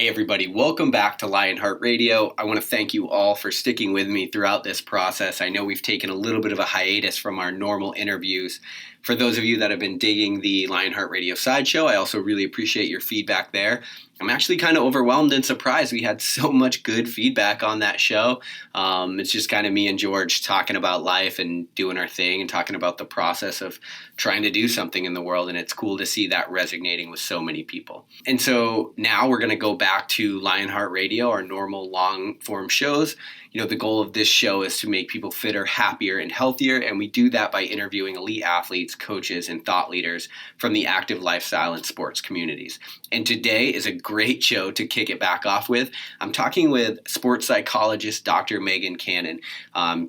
Hey everybody, welcome back to Lionheart Radio. I want to thank you all for sticking with me throughout this process. I know we've taken a little bit of a hiatus from our normal interviews. For those of you that have been digging the Lionheart Radio sideshow, I also really appreciate your feedback there. I'm actually kind of overwhelmed and surprised we had so much good feedback on that show. It's just kind of me and George talking about life and doing our thing and talking about the process of trying to do something in the world, and it's cool to see that resonating with so many people. And so now we're going to go back to Lionheart Radio, our normal long-form shows. You know, the goal of this show is to make people fitter, happier, and healthier, and we do that by interviewing elite athletes, coaches, and thought leaders from the active lifestyle and sports communities. And today is a great show to kick it back off with. I'm talking with sports psychologist Dr. Megan Cannon.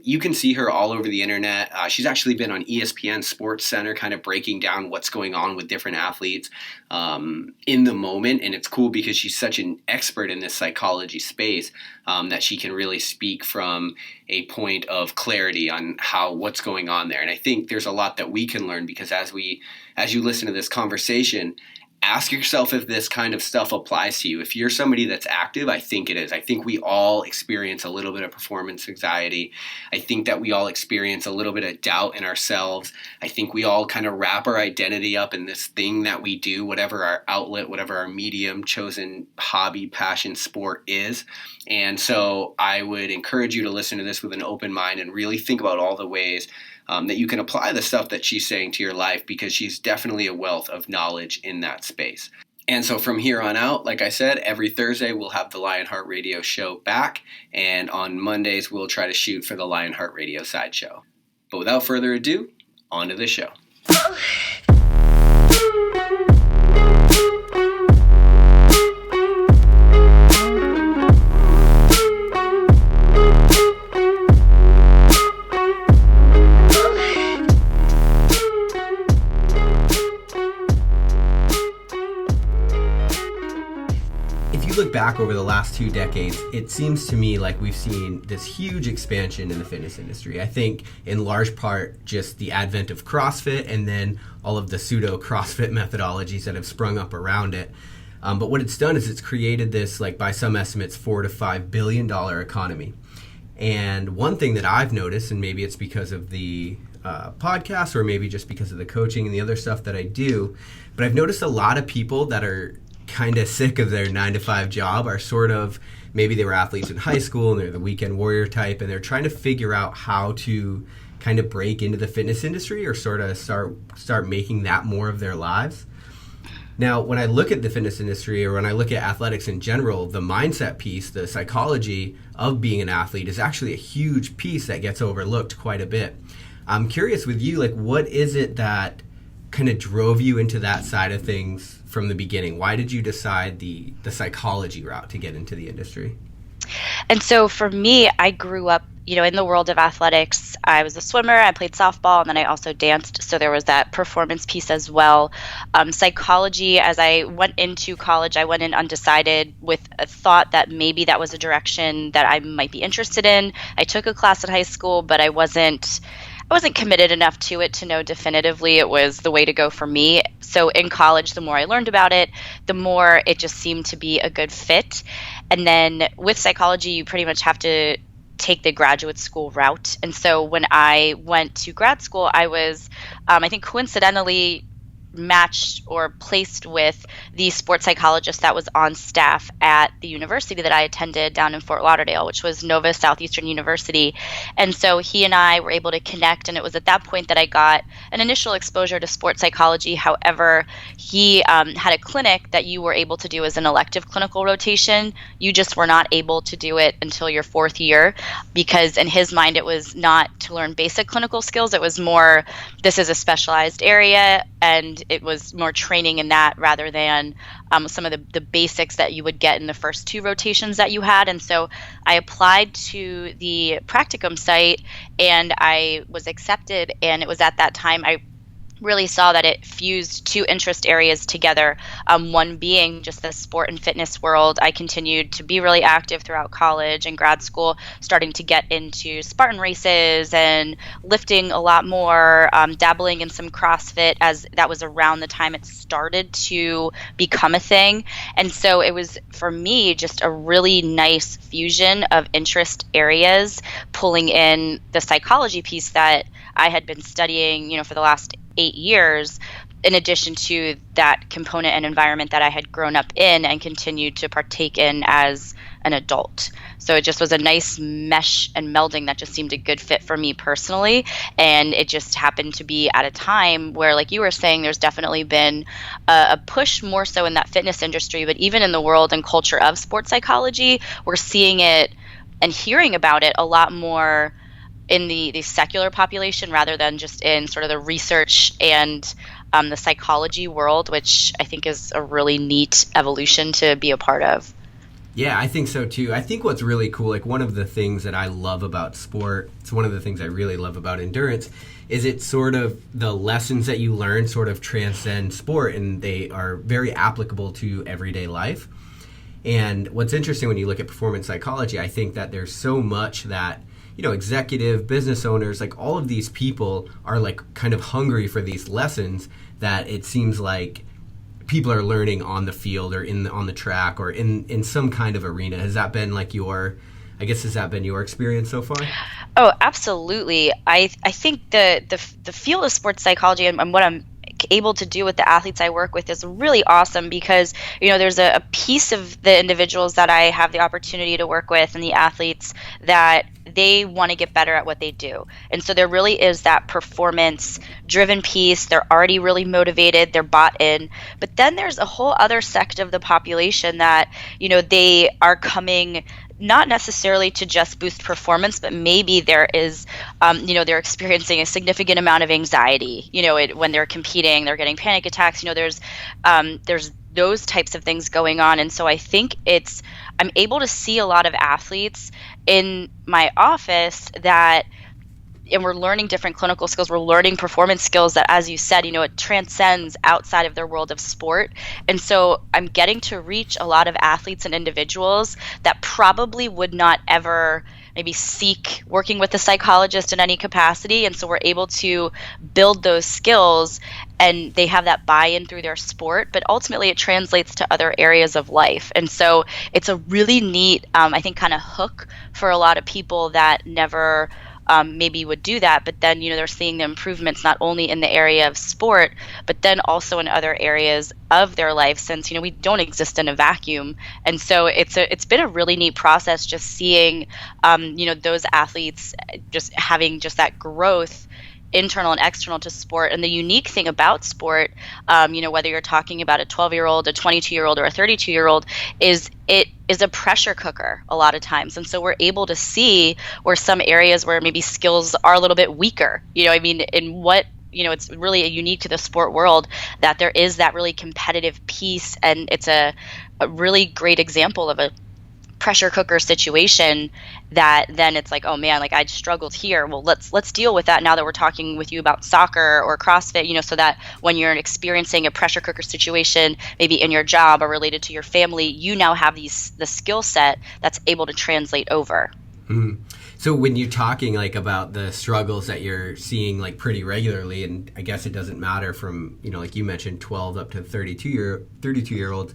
You can see her all over the internet. She's actually been on ESPN Sports Center kind of breaking down what's going on with different athletes in the moment, and it's cool because she's such an expert in this psychology space that she can really speak from a point of clarity on what's going on there. And I think there's a lot that we can learn because as you listen to this conversation, ask yourself if this kind of stuff applies to you. If you're somebody that's active, I think it is. I think we all experience a little bit of performance anxiety. I think that we all experience a little bit of doubt in ourselves. I think we all kind of wrap our identity up in this thing that we do, whatever our outlet, whatever our medium, chosen hobby, passion, sport is. And so I would encourage you to listen to this with an open mind and really think about all the ways that you can apply the stuff that she's saying to your life, because she's definitely a wealth of knowledge in that space. And so from here on out, like I said, every Thursday we'll have the Lionheart Radio show back, and on Mondays we'll try to shoot for the Lionheart Radio sideshow. But without further ado, on to the show. Back over the last 2 decades, it seems to me like we've seen this huge expansion in the fitness industry. I think in large part just the advent of CrossFit and then all of the pseudo CrossFit methodologies that have sprung up around it. But what it's done is it's created this, like by some estimates, $4 to $5 billion economy. And one thing that I've noticed, and maybe it's because of the podcast or maybe just because of the coaching and the other stuff that I do, but I've noticed a lot of people that are kind of sick of their 9-to-5 job are sort of, maybe they were athletes in high school and they're the weekend warrior type, and they're trying to figure out how to kind of break into the fitness industry or sort of start making that more of their lives. Now, when I look at the fitness industry or when I look at athletics in general, the mindset piece, the psychology of being an athlete is actually a huge piece that gets overlooked quite a bit. I'm curious with you, like, what is it that kind of drove you into that side of things from the beginning? Why did you decide the psychology route to get into the industry? And so for me, I grew up, in the world of athletics. I was a swimmer, I played softball, and then I also danced. So there was that performance piece as well. Psychology, as I went into college, I went in undecided with a thought that maybe that was a direction that I might be interested in. I took a class in high school, but I wasn't committed enough to it to know definitively it was the way to go for me. So in college, the more I learned about it, the more it just seemed to be a good fit. And then with psychology, you pretty much have to take the graduate school route. And so when I went to grad school, I was, I think coincidentally, matched or placed with the sports psychologist that was on staff at the university that I attended down in Fort Lauderdale, which was Nova Southeastern University. And so he and I were able to connect, and it was at that point that I got an initial exposure to sports psychology. However, he had a clinic that you were able to do as an elective clinical rotation. You just were not able to do it until your 4th year, because in his mind it was not to learn basic clinical skills. It was more, this is a specialized area, and it was more training in that rather than some of the basics that you would get in the first 2 rotations that you had. And so I applied to the practicum site and I was accepted. And it was at that time I really saw that it fused two interest areas together. One being just the sport and fitness world. I continued to be really active throughout college and grad school, starting to get into Spartan races and lifting a lot more, dabbling in some CrossFit, as that was around the time it started to become a thing. And so it was, for me, just a really nice fusion of interest areas, pulling in the psychology piece that I had been studying, for the last 8 years, in addition to that component and environment that I had grown up in and continued to partake in as an adult. So it just was a nice mesh and melding that just seemed a good fit for me personally. And it just happened to be at a time where, like you were saying, there's definitely been a push more so in that fitness industry, but even in the world and culture of sports psychology, we're seeing it and hearing about it a lot more in the secular population rather than just in sort of the research and the psychology world, which I think is a really neat evolution to be a part of. Yeah, I think so too. I think what's really cool, like one of the things that I love about sport, it's one of the things I really love about endurance, is it's sort of the lessons that you learn sort of transcend sport, and they are very applicable to everyday life. And what's interesting when you look at performance psychology, I think that there's so much that executive business owners, like all of these people are like kind of hungry for these lessons that it seems like people are learning on the field or on the track or in some kind of arena. Has that been like has that been your experience so far? Oh, absolutely. I think the field of sports psychology and what I'm able to do with the athletes I work with is really awesome because, there's a piece of the individuals that I have the opportunity to work with and the athletes that they want to get better at what they do. And so there really is that performance driven piece. They're already really motivated. They're bought in. But then there's a whole other sect of the population that, they are coming not necessarily to just boost performance, but maybe there is, they're experiencing a significant amount of anxiety. When they're competing, they're getting panic attacks. There's those types of things going on. And so I think I'm able to see a lot of athletes in my office and we're learning different clinical skills. We're learning performance skills that, as you said, it transcends outside of their world of sport. And so I'm getting to reach a lot of athletes and individuals that probably would not ever maybe seek working with a psychologist in any capacity. And so we're able to build those skills and they have that buy-in through their sport, but ultimately it translates to other areas of life. And so it's a really neat, I think, kind of hook for a lot of people that never maybe would do that, but then they're seeing the improvements not only in the area of sport, but then also in other areas of their life, since we don't exist in a vacuum. And so it's been a really neat process just seeing those athletes just having just that growth, internal and external to sport. And the unique thing about sport, whether you're talking about a 12-year-old, a 22-year-old, or a 32-year-old, is it is a pressure cooker a lot of times. And so we're able to see where some areas where maybe skills are a little bit weaker, in what, it's really unique to the sport world that there is that really competitive piece. And it's a really great example of a pressure cooker situation that then it's like, oh man, like I struggled here. Well, let's deal with that now that we're talking with you about soccer or CrossFit, so that when you're experiencing a pressure cooker situation, maybe in your job or related to your family, you now have the skill set that's able to translate over. Mm-hmm. So when you're talking like about the struggles that you're seeing like pretty regularly, and I guess it doesn't matter from, like you mentioned, 12 up to 32-year-olds,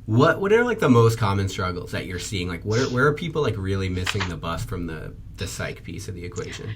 What are like the most common struggles that you're seeing? Like where are people like really missing the bus from the psych piece of the equation?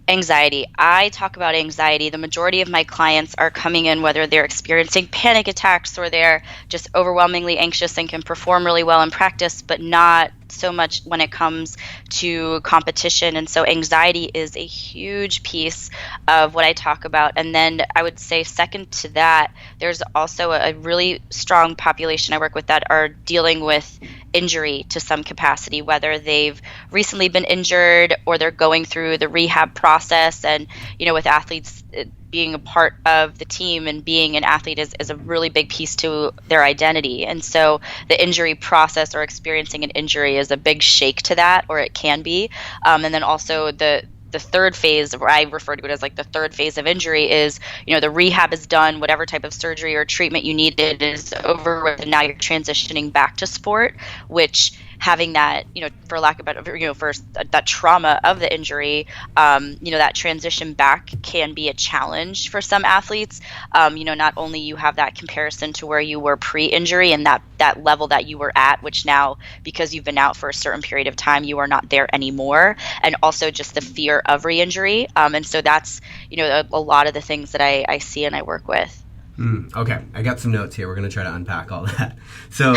Anxiety. I talk about anxiety. The majority of my clients are coming in whether they're experiencing panic attacks or they're just overwhelmingly anxious and can perform really well in practice, but not so much when it comes to competition. And so anxiety is a huge piece of what I talk about. And then I would say second to that, there's also a really strong population I work with that are dealing with injury to some capacity, whether they've recently been injured or they're going through the rehab process. And, with athletes, being a part of the team and being an athlete is a really big piece to their identity. And so the injury process or experiencing an injury is a big shake to that, or it can be. And then also the the third phase, where I refer to it as like the third phase of injury, is, the rehab is done, whatever type of surgery or treatment you needed is over with, and now you're transitioning back to sport, which having that, for lack of better, for that trauma of the injury, that transition back can be a challenge for some athletes. Not only you have that comparison to where you were pre-injury and that level that you were at, which now, because you've been out for a certain period of time, you are not there anymore, and also just the fear of re-injury. And so that's, a lot of the things that I see and I work with. Okay, I got some notes here. We're going to try to unpack all that. So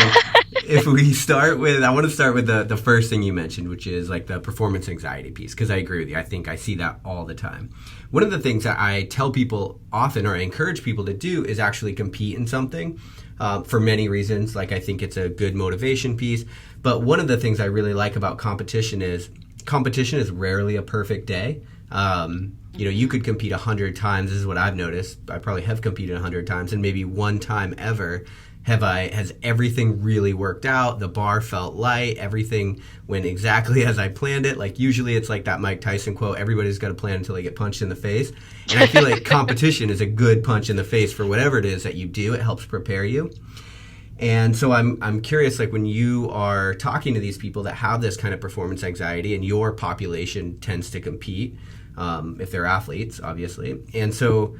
if we start with, I want to start with the first thing you mentioned, which is like the performance anxiety piece, because I agree with you. I think I see that all the time. One of the things that I tell people often, or I encourage people to do, is actually compete in something for many reasons. Like, I think it's a good motivation piece. But one of the things I really like about competition is rarely a perfect day. You could compete 100 times. This is what I've noticed. I probably have competed 100 times, and maybe one time ever has everything really worked out. The bar felt light. Everything went exactly as I planned it. Like, usually it's like that Mike Tyson quote, everybody's got a plan until they get punched in the face. And I feel like competition is a good punch in the face for whatever it is that you do. It helps prepare you. And so I'm curious, like, when you are talking to these people that have this kind of performance anxiety, and your population tends to compete, if they're athletes, obviously. And so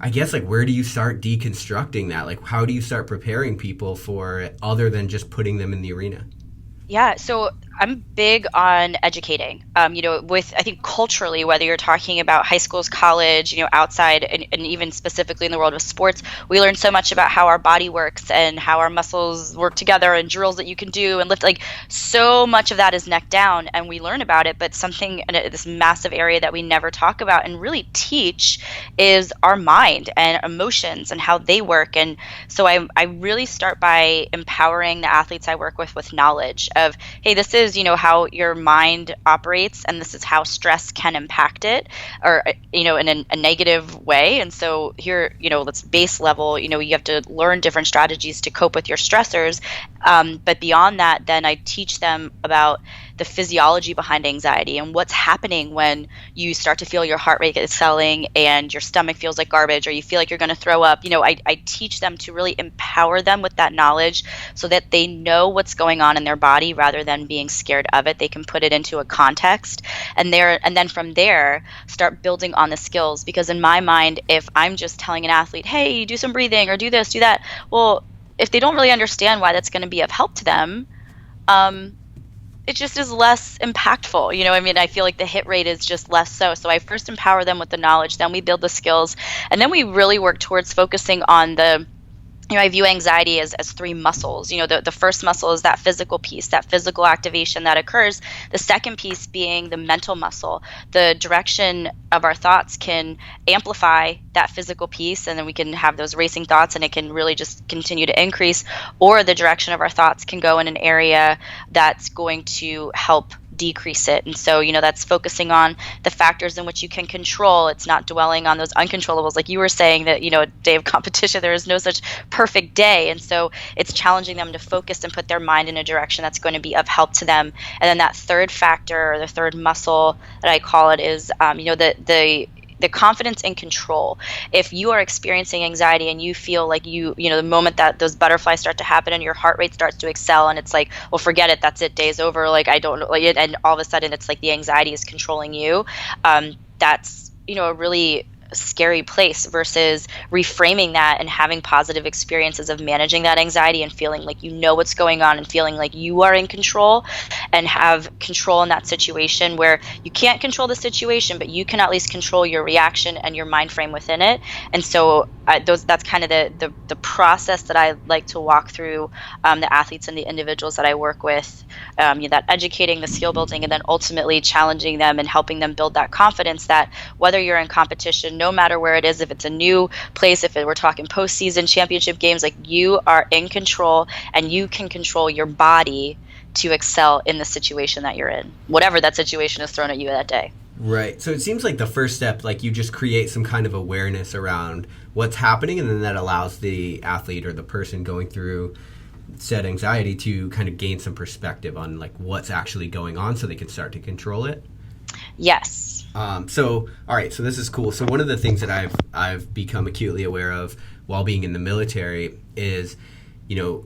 I guess, like, where do you start deconstructing that? Like, how do you start preparing people for it other than just putting them in the arena? Yeah, so I'm big on educating, with, I think, culturally, whether you're talking about high schools, college, outside, and even specifically in the world of sports, we learn so much about how our body works and how our muscles work together, and drills that you can do and lift. Like, so much of that is neck down, and we learn about it. But something, this massive area that we never talk about and really teach, is our mind and emotions and how they work. And so I really start by empowering the athletes I work with knowledge of, hey, this is, how your mind operates, and this is how stress can impact it, or, in a negative way. And so here, let's base level, you have to learn different strategies to cope with your stressors. But beyond that, then I teach them about the physiology behind anxiety and what's happening when you start to feel your heart rate excelling and your stomach feels like garbage, or you feel like you're going to throw up. I teach them to really empower them with that knowledge so that they know what's going on in their body rather than being scared of it. They can put it into a context, and then from there start building on the skills. Because in my mind, if I'm just telling an athlete, hey, do some breathing or do this, do that, well, if they don't really understand why that's going to be of help to them, it just is less impactful. I feel like the hit rate is just less so. So I first empower them with the knowledge, then we build the skills, and then we really work towards focusing on I view anxiety as three muscles. The first muscle is that physical piece, that physical activation that occurs. The second piece being the mental muscle. The direction of our thoughts can amplify that physical piece, and then we can have those racing thoughts, and it can really just continue to increase. Or the direction of our thoughts can go in an area that's going to help decrease it. And so, that's focusing on the factors in which you can control. It's not dwelling on those uncontrollables. Like you were saying that, a day of competition, there is no such perfect day. And so it's challenging them to focus and put their mind in a direction that's going to be of help to them. And then that third factor, or the third muscle that I call it, is, the confidence in control. If you are experiencing anxiety and you feel like the moment that those butterflies start to happen and your heart rate starts to excel, and it's like, well, forget it, that's it, day's over, like, I don't know, like, and all of a sudden it's like the anxiety is controlling you, that's, a really scary place, versus reframing that and having positive experiences of managing that anxiety and feeling like what's going on and feeling like you are in control and have control in that situation, where you can't control the situation, but you can at least control your reaction and your mind frame within it. And so that's kind of the process that I like to walk through the athletes and the individuals that I work with, that educating, the skill building, and then ultimately challenging them and helping them build that confidence that whether you're in competition, no matter where it is, if it's a new place, if we're talking postseason championship games, like, you are in control and you can control your body to excel in the situation that you're in, whatever that situation is thrown at you that day. Right. So it seems like the first step, like, you just create some kind of awareness around what's happening, and then that allows the athlete or the person going through said anxiety to kind of gain some perspective on, like, what's actually going on so they can start to control it. Yes. So, all right, so this is cool. So one of the things that I've become acutely aware of while being in the military is,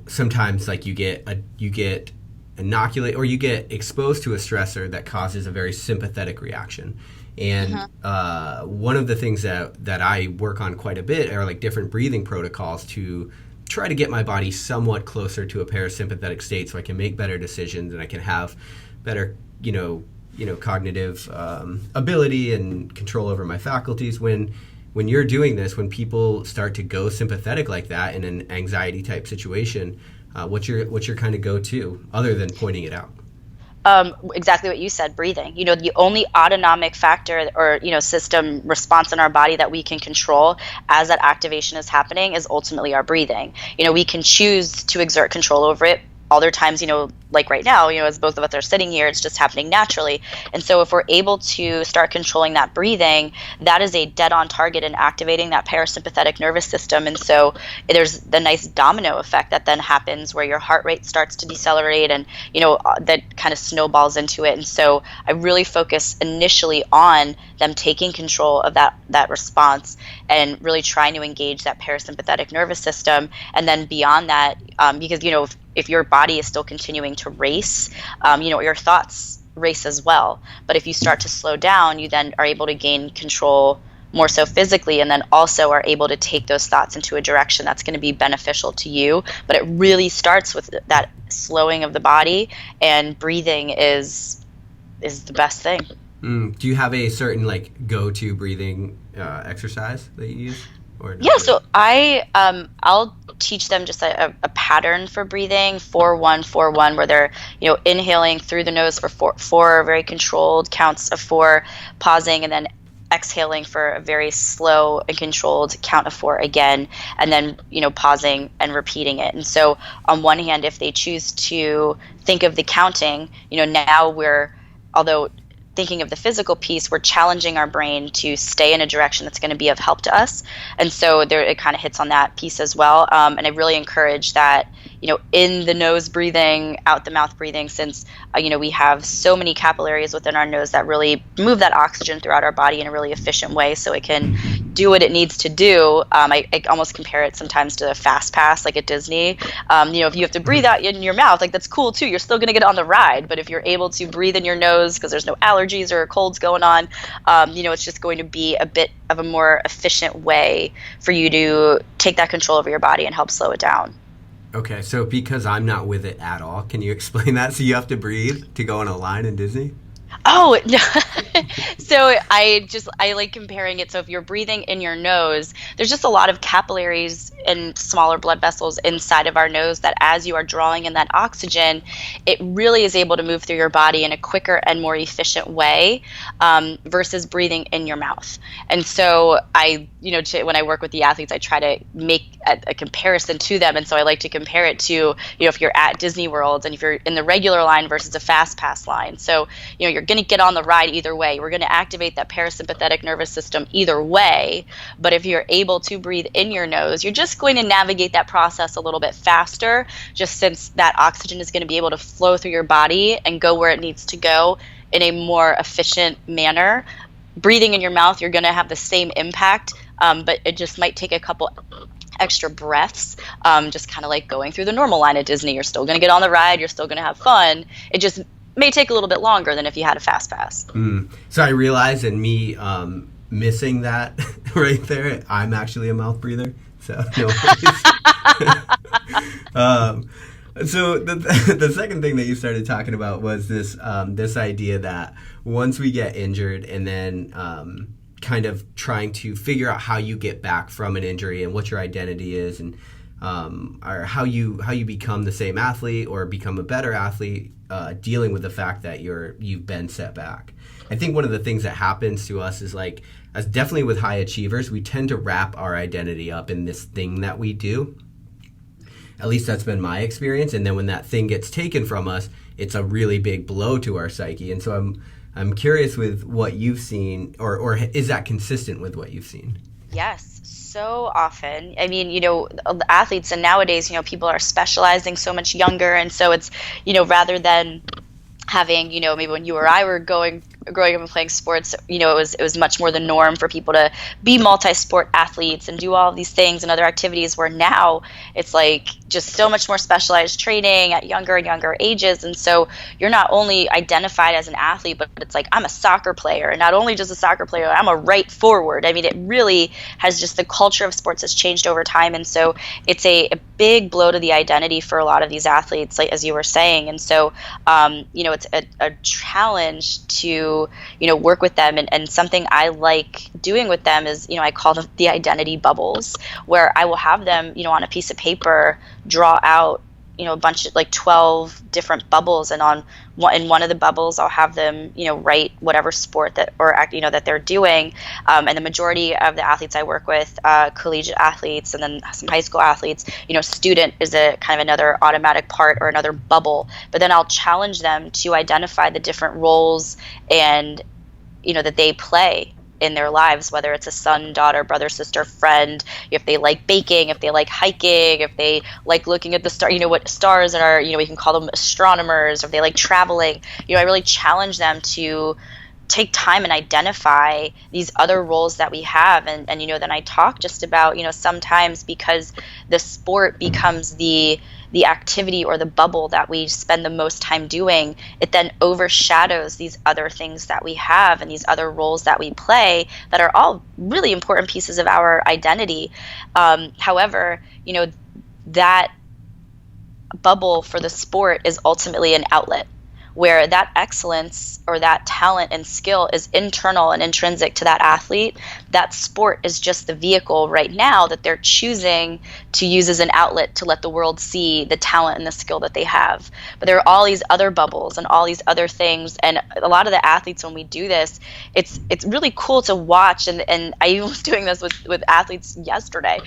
sometimes like you get inoculate or you get exposed to a stressor that causes a very sympathetic reaction. And one of the things that I work on quite a bit are like different breathing protocols to try to get my body somewhat closer to a parasympathetic state so I can make better decisions and I can have better, cognitive ability and control over my faculties. When you're doing this, when people start to go sympathetic like that in an anxiety type situation, what's your kind of go-to other than pointing it out? Exactly what you said, breathing. The only autonomic factor or, system response in our body that we can control as that activation is happening is ultimately our breathing. We can choose to exert control over it. Other times, like right now, as both of us are sitting here, it's just happening naturally. And so if we're able to start controlling that breathing, that is a dead on target in activating that parasympathetic nervous system. And so there's the nice domino effect that then happens where your heart rate starts to decelerate and, that kind of snowballs into it. And so I really focus initially on them taking control of that response and really trying to engage that parasympathetic nervous system. And then beyond that, because, if your body is still continuing to race, your thoughts race as well. But if you start to slow down, you then are able to gain control more so physically, and then also are able to take those thoughts into a direction that's going to be beneficial to you. But it really starts with that slowing of the body, and breathing is the best thing. Do you have a certain go-to breathing exercise that you use? Yeah, so I'll teach them just a pattern for breathing, 4-1-4-1, where they're inhaling through the nose for four very controlled counts of 4, pausing, and then exhaling for a very slow and controlled count of 4 again, and then pausing and repeating it. And so on one hand, if they choose to think of the counting, now although thinking of the physical piece, we're challenging our brain to stay in a direction that's going to be of help to us. And so it kind of hits on that piece as well. And I really encourage that, in the nose breathing, out the mouth breathing, since, we have so many capillaries within our nose that really move that oxygen throughout our body in a really efficient way so it can do what it needs to do. I almost compare it sometimes to a fast pass, like at Disney. If you have to breathe out in your mouth, that's cool too. You're still going to get on the ride. But if you're able to breathe in your nose because there's no allergies or colds going on, it's just going to be a bit of a more efficient way for you to take that control over your body and help slow it down. Okay, so because I'm not with it at all, can you explain that? So you have to breathe to go on a line in Disney? Oh, no. So I like comparing it. So if you're breathing in your nose, there's just a lot of capillaries and smaller blood vessels inside of our nose that as you are drawing in that oxygen, it really is able to move through your body in a quicker and more efficient way versus breathing in your mouth. And so when I work with the athletes, I try to make a comparison to them. And so I like to compare it to, if you're at Disney World and if you're in the regular line versus a fast pass line. So, you're going to get on the ride either way. We're going to activate that parasympathetic nervous system either way. But if you're able to breathe in your nose, you're just going to navigate that process a little bit faster, just since that oxygen is going to be able to flow through your body and go where it needs to go in a more efficient manner. Breathing in your mouth, you're going to have the same impact, but it just might take a couple extra breaths, just kind of like going through the normal line at Disney. You're still going to get on the ride. You're still going to have fun. It just may take a little bit longer than if you had a fast pass. So I realize in me missing that right there, I'm actually a mouth breather. So no worries. So the second thing that you started talking about was this idea that once we get injured and then kind of trying to figure out how you get back from an injury and what your identity is and or how you become the same athlete or become a better athlete, dealing with the fact that you've been set back. I think one of the things that happens to us is as definitely with high achievers, we tend to wrap our identity up in this thing that we do. At least that's been my experience. And then when that thing gets taken from us, it's a really big blow to our psyche. And so I'm curious with what you've seen, or is that consistent with what you've seen? Yes, so often. I mean, the athletes and nowadays, people are specializing so much younger. And so it's, rather than having, maybe when you or I were going growing up and playing sports, it was much more the norm for people to be multi-sport athletes and do all of these things and other activities, where now it's like just so much more specialized training at younger and younger ages. And so you're not only identified as an athlete, but it's like, I'm a soccer player, and not only just a soccer player, I'm a right forward. I mean, it really has just, the culture of sports has changed over time. And so it's a big blow to the identity for a lot of these athletes, like as you were saying. And so it's a challenge to work with them, and something I like doing with them is, I call them the identity bubbles, where I will have them on a piece of paper draw out a bunch of, like, 12 different bubbles, and in one of the bubbles I'll have them write whatever sport that they're doing, and the majority of the athletes I work with, collegiate athletes, and then some high school athletes, student is a kind of another automatic part or another bubble. But then I'll challenge them to identify the different roles and that they play in their lives, whether it's a son, daughter, brother, sister, friend, if they like baking, if they like hiking, if they like looking at the star, what stars are, we can call them astronomers, or if they like traveling. I really challenge them to take time and identify these other roles that we have. And then I talk just about, sometimes because the sport becomes the activity or the bubble that we spend the most time doing, it then overshadows these other things that we have and these other roles that we play that are all really important pieces of our identity. However, that bubble for the sport is ultimately an outlet, where that excellence or that talent and skill is internal and intrinsic to that athlete. That sport is just the vehicle right now that they're choosing to use as an outlet to let the world see the talent and the skill that they have. But there are all these other bubbles and all these other things, and a lot of the athletes, when we do this, it's really cool to watch, and I was doing this with athletes yesterday.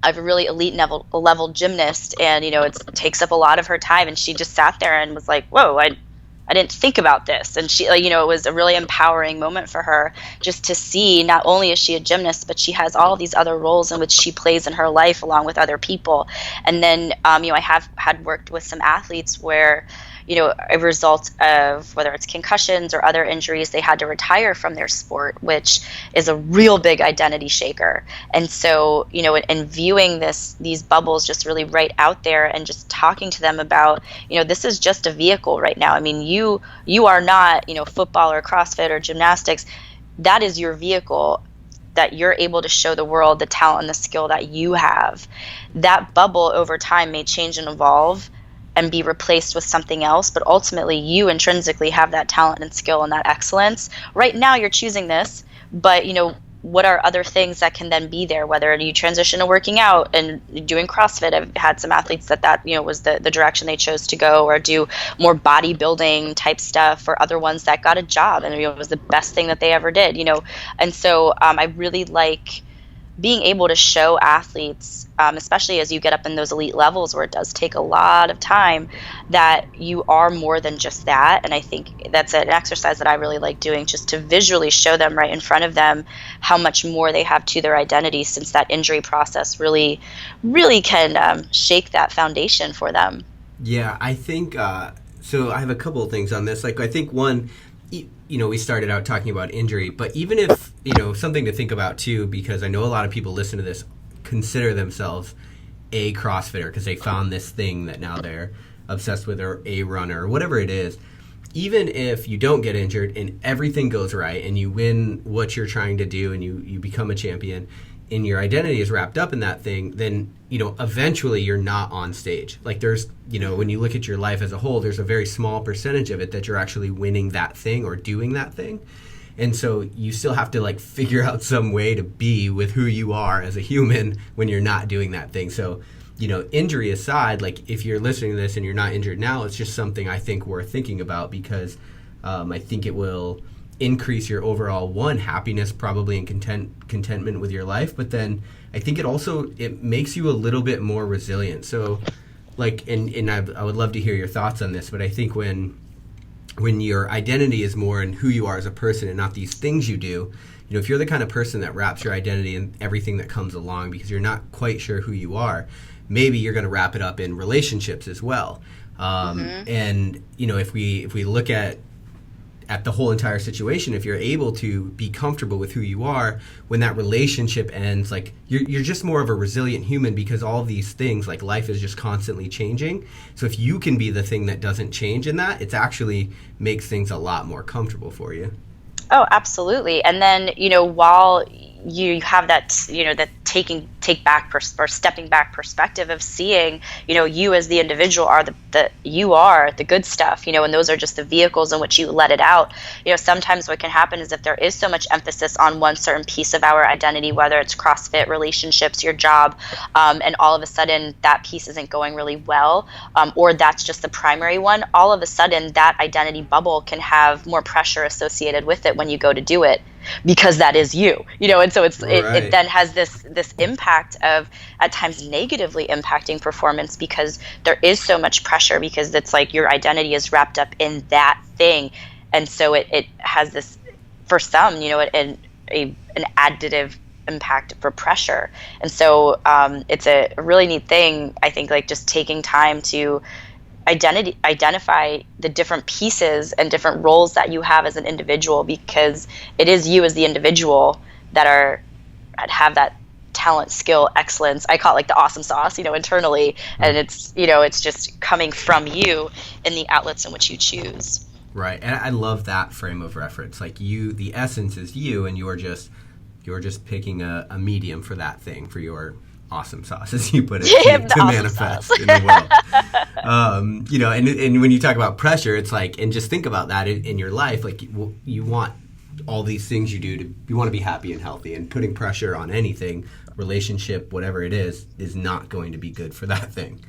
I have a really elite level gymnast, and it takes up a lot of her time, and she just sat there and was like, whoa, I didn't think about this. And she, it was a really empowering moment for her, just to see not only is she a gymnast, but she has all these other roles in which she plays in her life along with other people. And then I have had worked with some athletes where a result of whether it's concussions or other injuries, they had to retire from their sport, which is a real big identity shaker. And so, in viewing these bubbles just really right out there, and just talking to them about, this is just a vehicle right now. I mean, you are not, football or CrossFit or gymnastics. That is your vehicle, that you're able to show the world the talent and the skill that you have. That bubble over time may change and evolve and be replaced with something else, but ultimately you intrinsically have that talent and skill and that excellence. Right now you're choosing this, but what are other things that can then be there, whether you transition to working out and doing CrossFit. I've had some athletes that was the direction they chose to go, or do more bodybuilding type stuff, or other ones that got a job and it was the best thing that they ever did, And so I really like being able to show athletes, especially as you get up in those elite levels where it does take a lot of time, that you are more than just that. And I think that's an exercise that I really like doing, just to visually show them right in front of them how much more they have to their identity, since that injury process really, really can shake that foundation for them. Yeah, I think, so I have a couple of things on this. Like, I think one, we started out talking about injury, but even if, something to think about too, because I know a lot of people listen to this consider themselves a CrossFitter because they found this thing that now they're obsessed with, or a runner, or whatever it is. Even if you don't get injured and everything goes right and you win what you're trying to do and you become a champion and your identity is wrapped up in that thing, then, eventually you're not on stage. Like, there's, when you look at your life as a whole, there's a very small percentage of it that you're actually winning that thing or doing that thing. And so you still have to, figure out some way to be with who you are as a human when you're not doing that thing. So, injury aside, if you're listening to this and you're not injured now, it's just something I think worth thinking about, because I think it will increase your overall happiness probably, and contentment with your life. But then I think it makes you a little bit more resilient. So and I would love to hear your thoughts on this, but I think when your identity is more in who you are as a person and not these things you do, if you're the kind of person that wraps your identity in everything that comes along because you're not quite sure who you are, maybe you're going to wrap it up in relationships as well. And if we look at at the whole entire situation, if you're able to be comfortable with who you are, when that relationship ends, like you're just more of a resilient human, because all of these things, like life is just constantly changing. So if you can be the thing that doesn't change in that, it actually makes things a lot more comfortable for you. Oh, absolutely. And then, while you have that, that or stepping back perspective of seeing, you as the individual are you are the good stuff, and those are just the vehicles in which you let it out. Sometimes what can happen is if there is so much emphasis on one certain piece of our identity, whether it's CrossFit, relationships, your job, and all of a sudden that piece isn't going really well, or that's just the primary one, all of a sudden that identity bubble can have more pressure associated with it when you go to do it, because that is you, and so it then has this impact of at times negatively impacting performance, because there is so much pressure, because it's like your identity is wrapped up in that thing. And so it has this, for some, an additive impact for pressure. And so it's a really neat thing, I think, like just taking time to identify the different pieces and different roles that you have as an individual, because it is you as the individual that have that talent, skill, excellence. I call it like the awesome sauce, internally. And it's just coming from you in the outlets in which you choose. Right. And I love that frame of reference. Like the essence is you, and you're just picking a medium for that thing, for your awesome sauce, as you put it, to manifest in the world. And when you talk about pressure, it's like, and just think about that in your life, like you want all these things you do you want to be happy and healthy, and putting pressure on anything, relationship, whatever it is not going to be good for that thing.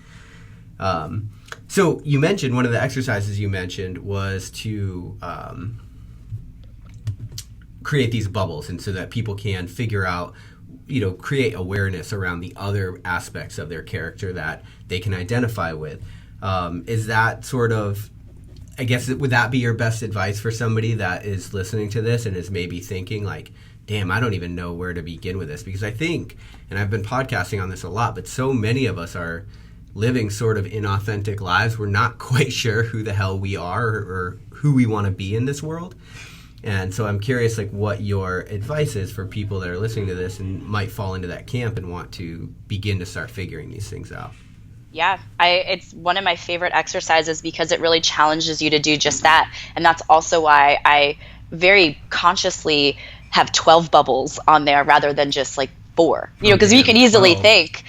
So you mentioned one of the exercises you mentioned was to create these bubbles, and so that people can figure out, create awareness around the other aspects of their character that they can identify with. Is that sort of, I guess, would that be your best advice for somebody that is listening to this and is maybe thinking like, damn, I don't even know where to begin with this? Because I think, and I've been podcasting on this a lot, but so many of us are living sort of inauthentic lives. We're not quite sure who the hell we are or who we want to be in this world. And so I'm curious, like, what your advice is for people that are listening to this and might fall into that camp and want to begin to start figuring these things out. Yeah, it's one of my favorite exercises, because it really challenges you to do just that. And that's also why I very consciously have 12 bubbles on there rather than just like 4, because you can easily think,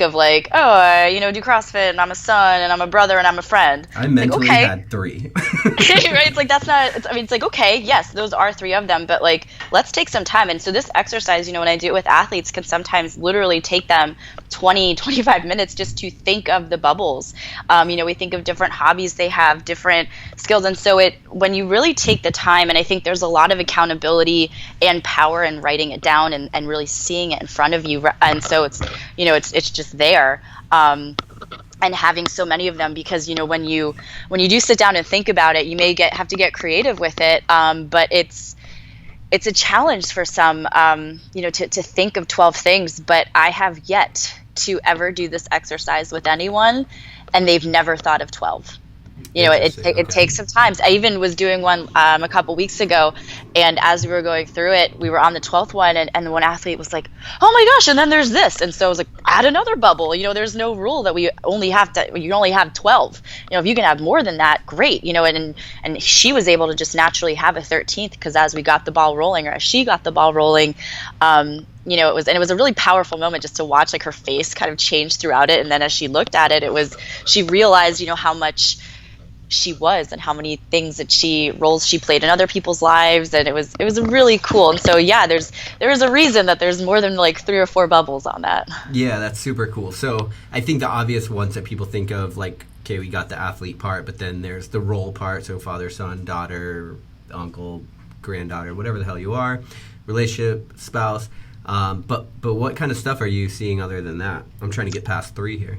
of like, oh, I, do CrossFit, and I'm a son, and I'm a brother, and I'm a friend. I mentally had 3. Right? It's like, that's not, it's like, okay, yes, those are 3 of them, but like, let's take some time. And so this exercise, when I do it with athletes, can sometimes literally take them 20, 25 minutes just to think of the bubbles. We think of different hobbies they have, different skills. And so when you really take the time, and I think there's a lot of accountability and power in writing it down and really seeing it in front of you. And so it's, it's just there. And having so many of them, because, when you do sit down and think about it, you may have to get creative with it. But it's a challenge for some, to think of 12 things, but I have yet to ever do this exercise with anyone, and they've never thought of 12. It takes some time. I even was doing one a couple weeks ago, and as we were going through it, we were on the 12th one, and one athlete was like, oh my gosh, and then there's this. And so I was like, add another bubble. There's no rule that you only have 12. If you can have more than that, great. And she was able to just naturally have a 13th, because as we got the ball rolling, or as she got the ball rolling, it was a really powerful moment just to watch like her face kind of change throughout it. And then as she looked at it, she realized, how much she was, and how many things roles she played in other people's lives, and it was really cool. And so there's a reason that there's more than like 3 or 4 bubbles on that. Yeah, that's super cool. So I think the obvious ones that people think of, like, okay, we got the athlete part, but then there's the role part, so father, son, daughter, uncle, granddaughter, whatever the hell you are, relationship, spouse. But what kind of stuff are you seeing other than that? I'm trying to get past 3 here.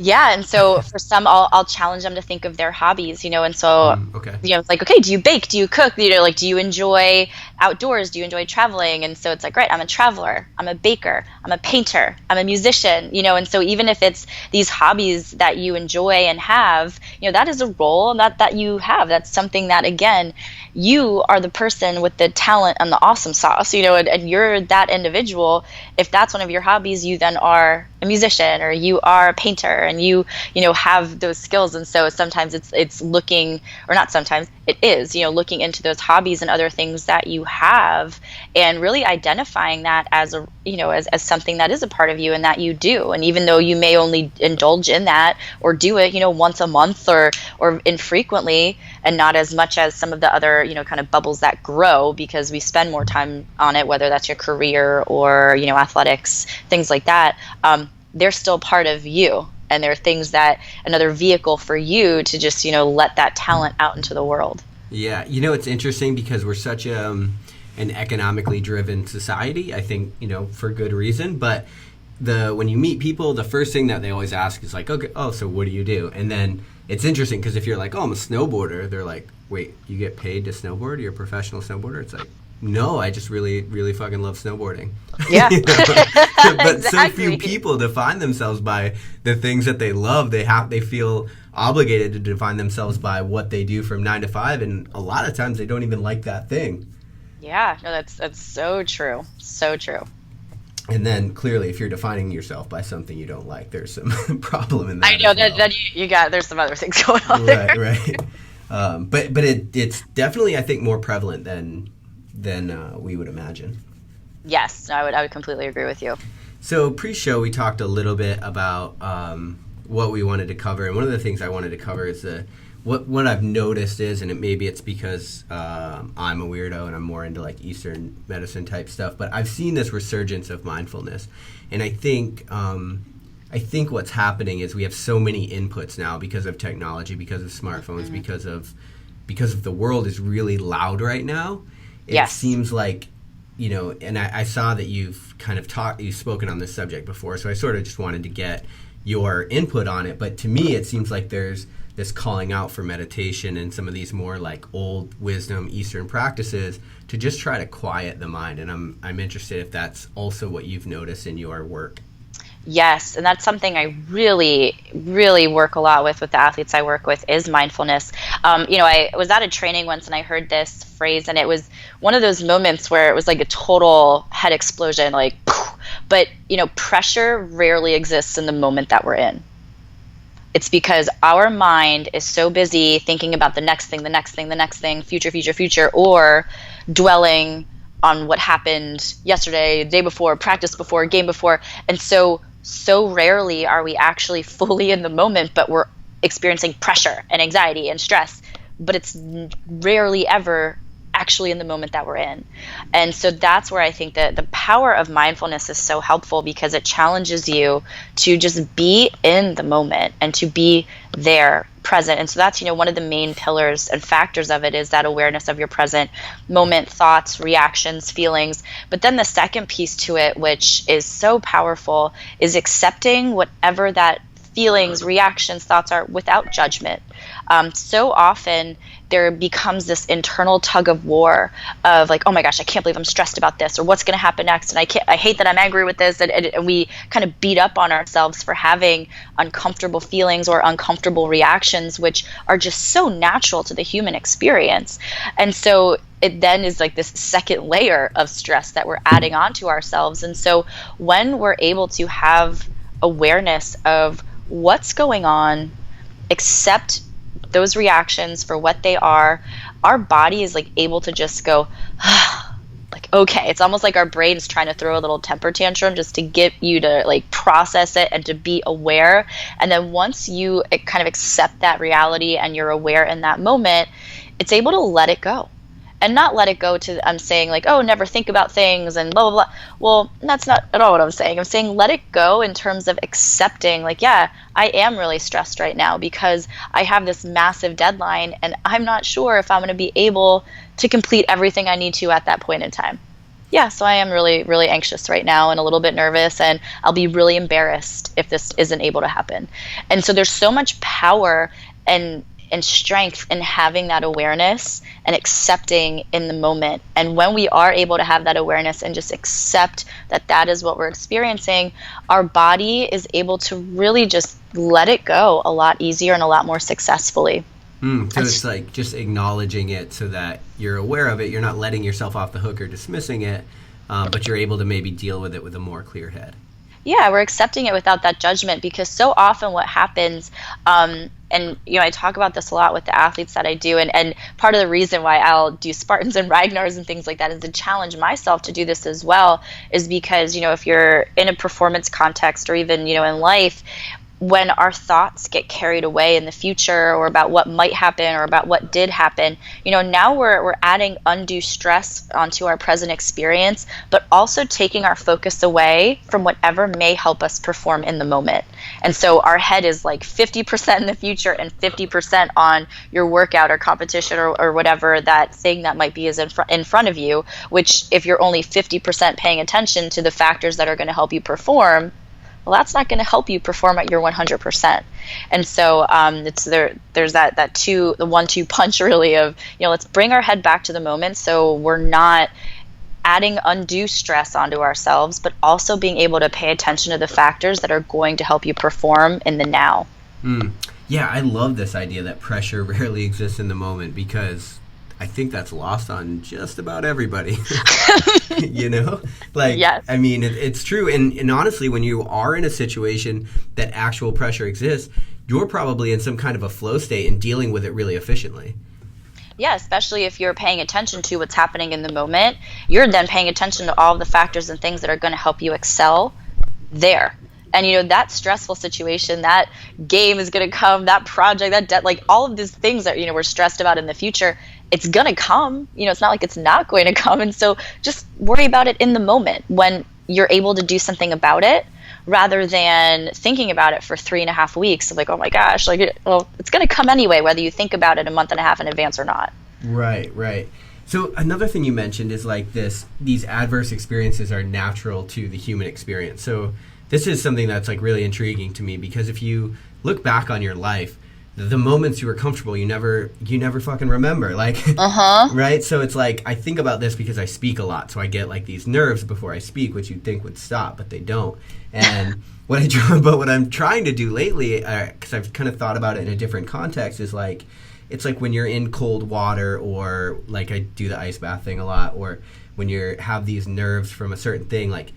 Yeah, and so for some, I'll challenge them to think of their hobbies, and so, Okay. it's like, okay, do you bake? Do you cook? Like, do you enjoy outdoors? Do you enjoy traveling? And so it's like, right, I'm a traveler, I'm a baker, I'm a painter, I'm a musician, and so even if it's these hobbies that you enjoy and have, that is a role that you have. That's something that, again, you are the person with the talent and the awesome sauce, and you're that individual. If that's one of your hobbies, you then are a musician, or you are a painter, and you have those skills. And so sometimes it's looking, or not sometimes, it is, looking into those hobbies and other things that you have, and really identifying that as a, as something that is a part of you and that you do. And even though you may only indulge in that or do it, once a month or infrequently, and not as much as some of the other, kind of bubbles that grow because we spend more time on it, whether that's your career or, athletics, things like that, they're still part of you. And they're things that, another vehicle for you to just, let that talent out into the world. Yeah, it's interesting because we're such an economically driven society, I think, for good reason. But when you meet people, the first thing that they always ask is like, okay, oh, so what do you do? And then it's interesting because if you're like, oh, I'm a snowboarder, they're like, wait, you get paid to snowboard? You're a professional snowboarder? It's like, no, I just really, really fucking love snowboarding. Yeah. But Exactly. so few people define themselves by the things that they love. They feel obligated to define themselves by what they do from 9 to 5, and a lot of times they don't even like that thing. Yeah, no, that's so true. So true. And then clearly, if you're defining yourself by something you don't like, there's some problem in that. I know as well. that you got, there's some other things going on there. Right. But it's definitely, I think, more prevalent than we would imagine. Yes, no, I would completely agree with you. So pre-show, we talked a little bit about what we wanted to cover, and one of the things I wanted to cover is what I've noticed is, and maybe it's because I'm a weirdo and I'm more into like Eastern medicine type stuff, but I've seen this resurgence of mindfulness, and I think what's happening is we have so many inputs now because of technology, because of smartphones, Mm-hmm. because of the world is really loud right now. It Yes. seems like, and I saw that you've spoken on this subject before, so I sort of just wanted to get your input on it. But to me, it seems like there's this calling out for meditation and some of these more like old wisdom Eastern practices to just try to quiet the mind. And I'm interested if that's also what you've noticed in your work. Yes, and that's something I really, really work a lot with the athletes I work with is mindfulness. I was at a training once and I heard this phrase, and it was one of those moments where it was like a total head explosion, like, but, pressure rarely exists in the moment that we're in. It's because our mind is so busy thinking about the next thing, the next thing, the next thing, future, future, future, or dwelling on what happened yesterday, day before, practice before, game before. And so rarely are we actually fully in the moment, but we're experiencing pressure and anxiety and stress, but it's rarely ever actually in the moment that we're in. And so that's where I think that the power of mindfulness is so helpful, because it challenges you to just be in the moment and to be there, present. And so that's, one of the main pillars and factors of it is that awareness of your present moment, thoughts, reactions, feelings. But then the second piece to it, which is so powerful, is accepting whatever that feelings, reactions, thoughts are without judgment. So often there becomes this internal tug of war of like, oh my gosh, I can't believe I'm stressed about this, or what's going to happen next, and I hate that I'm angry with this, and we kind of beat up on ourselves for having uncomfortable feelings or uncomfortable reactions, which are just so natural to the human experience. And so it then is like this second layer of stress that we're adding onto ourselves. And so when we're able to have awareness of what's going on, accept those reactions for what they are, our body is like able to just go, like, okay. It's almost like our brain's trying to throw a little temper tantrum just to get you to like process it and to be aware. And then once you kind of accept that reality and you're aware in that moment, it's able to let it go. And not let it go to, I'm saying like, oh, never think about things and blah, blah, blah. Well, that's not at all what I'm saying. I'm saying let it go in terms of accepting, like, yeah, I am really stressed right now because I have this massive deadline and I'm not sure if I'm going to be able to complete everything I need to at that point in time. Yeah, so I am really, really anxious right now and a little bit nervous, and I'll be really embarrassed if this isn't able to happen. And so there's so much power and strength in having that awareness and accepting in the moment. And when we are able to have that awareness and just accept that that is what we're experiencing, our body is able to really just let it go a lot easier and a lot more successfully. So it's like just acknowledging it so that you're aware of it. You're not letting yourself off the hook or dismissing it, but you're able to maybe deal with it with a more clear head. Yeah, we're accepting it without that judgment, because so often what happens, and I talk about this a lot with the athletes that I do, and part of the reason why I'll do Spartans and Ragnars and things like that is to challenge myself to do this as well, is because if you're in a performance context or even in life, when our thoughts get carried away in the future or about what might happen or about what did happen, now we're adding undue stress onto our present experience, but also taking our focus away from whatever may help us perform in the moment. And so our head is like 50% in the future and 50% on your workout or competition or whatever that thing that might be is in front of you, which if you're only 50% paying attention to the factors that are going to help you perform, well, that's not going to help you perform at your 100%. And so there's that the 1-2 punch really of, let's bring our head back to the moment so we're not adding undue stress onto ourselves, but also being able to pay attention to the factors that are going to help you perform in the now. Yeah, I love this idea that pressure rarely exists in the moment, because I think that's lost on just about everybody. Yes. I mean, it's true. And honestly, when you are in a situation that actual pressure exists, you're probably in some kind of a flow state and dealing with it really efficiently. Yeah, especially if you're paying attention to what's happening in the moment, you're then paying attention to all of the factors and things that are going to help you excel there. And that stressful situation, that game is going to come, that project, that debt, like all of these things that we're stressed about in the future, it's going to come. It's not like it's not going to come. And so just worry about it in the moment when you're able to do something about it, rather than thinking about it for 3.5 weeks of like, oh my gosh, it's going to come anyway, whether you think about it a month and a half in advance or not. Right. So another thing you mentioned is like these adverse experiences are natural to the human experience. So this is something that's like really intriguing to me, because if you look back on your life, the moments you were comfortable, you never fucking remember. Right? So it's like, I think about this because I speak a lot. So I get like these nerves before I speak, which you'd think would stop, but they don't. And what I'm trying to do lately, because I've kind of thought about it in a different context, is like, it's like when you're in cold water, or like I do the ice bath thing a lot, or when you have these nerves from a certain thing, like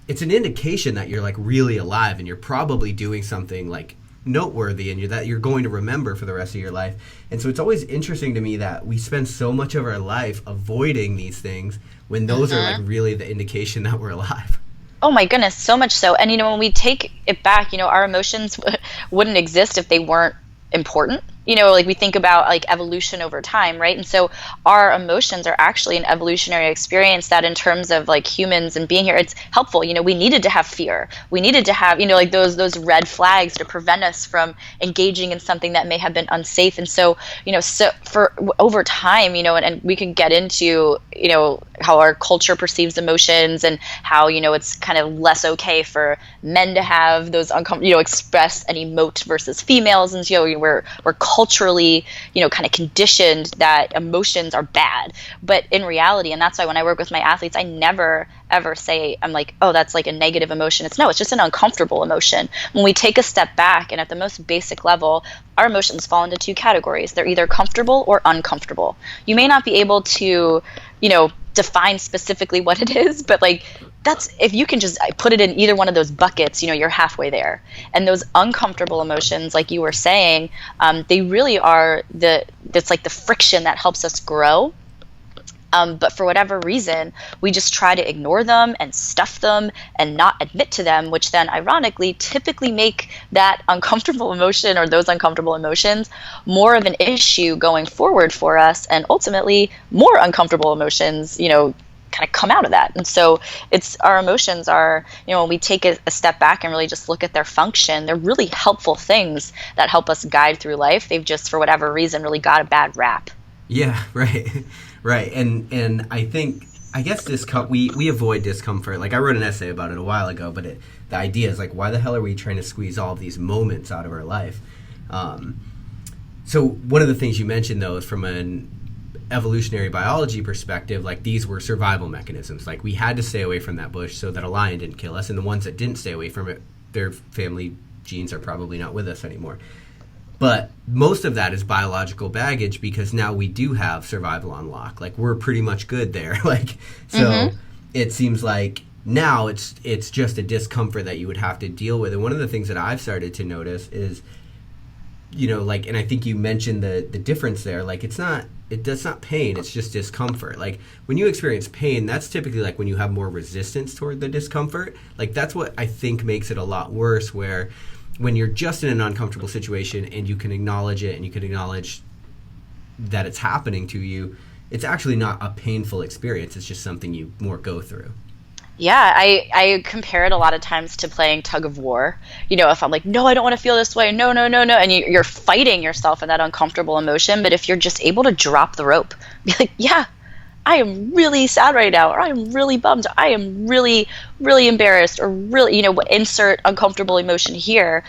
it's an indication that you're like really alive and you're probably doing something like noteworthy and that you're going to remember for the rest of your life. And so it's always interesting to me that we spend so much of our life avoiding these things when those are like really the indication that we're alive. Oh my goodness, so much so. And when we take it back, our emotions wouldn't exist if they weren't important. Like we think about like evolution over time, right? And so our emotions are actually an evolutionary experience that in terms of like humans and being here, it's helpful. We needed to have fear. We needed to have, like those red flags to prevent us from engaging in something that may have been unsafe. And so, so for over time, and we can get into, how our culture perceives emotions and how, it's kind of less okay for men to have those express and emote versus females. And we're culturally, kind of conditioned that emotions are bad. But in reality, and that's why when I work with my athletes, I never ever say, I'm like, oh, that's like a negative emotion. It's just an uncomfortable emotion. When we take a step back and at the most basic level, our emotions fall into 2 categories. They're either comfortable or uncomfortable. You may not be able to, define specifically what it is, but like that's, if you can just put it in either one of those buckets, you're halfway there. And those uncomfortable emotions, like you were saying, they really are it's like the friction that helps us grow. But for whatever reason, we just try to ignore them and stuff them and not admit to them, which then ironically typically make that uncomfortable emotion or those uncomfortable emotions more of an issue going forward for us, and ultimately more uncomfortable emotions, kind of come out of that. And so it's, our emotions are, when we take a step back and really just look at their function, they're really helpful things that help us guide through life. They've just, for whatever reason, really got a bad rap. Yeah, right. Right. And I think I guess we avoid discomfort. Like I wrote an essay about it a while ago, but the idea is like, why the hell are we trying to squeeze all of these moments out of our life? So one of the things you mentioned, though, is from an evolutionary biology perspective, like these were survival mechanisms. Like we had to stay away from that bush so that a lion didn't kill us, and the ones that didn't stay away from it, their family genes are probably not with us anymore. But most of that is biological baggage because now we do have survival on lock. Like we're pretty much good there. Like so, It seems like now it's just a discomfort that you would have to deal with. And one of the things that I've started to notice is, like, and I think you mentioned the difference there. Like it's not pain, it's just discomfort. Like when you experience pain, that's typically like when you have more resistance toward the discomfort. Like that's what I think makes it a lot worse, where when you're just in an uncomfortable situation and you can acknowledge it and you can acknowledge that it's happening to you, it's actually not a painful experience. It's just something you more go through. Yeah, I compare it a lot of times to playing tug of war. If I'm like, no, I don't want to feel this way. No, no, no, no. And you're fighting yourself in that uncomfortable emotion. But if you're just able to drop the rope, be like, yeah, I am really sad right now, or I am really bummed, I am really, really embarrassed, or really, insert uncomfortable emotion here,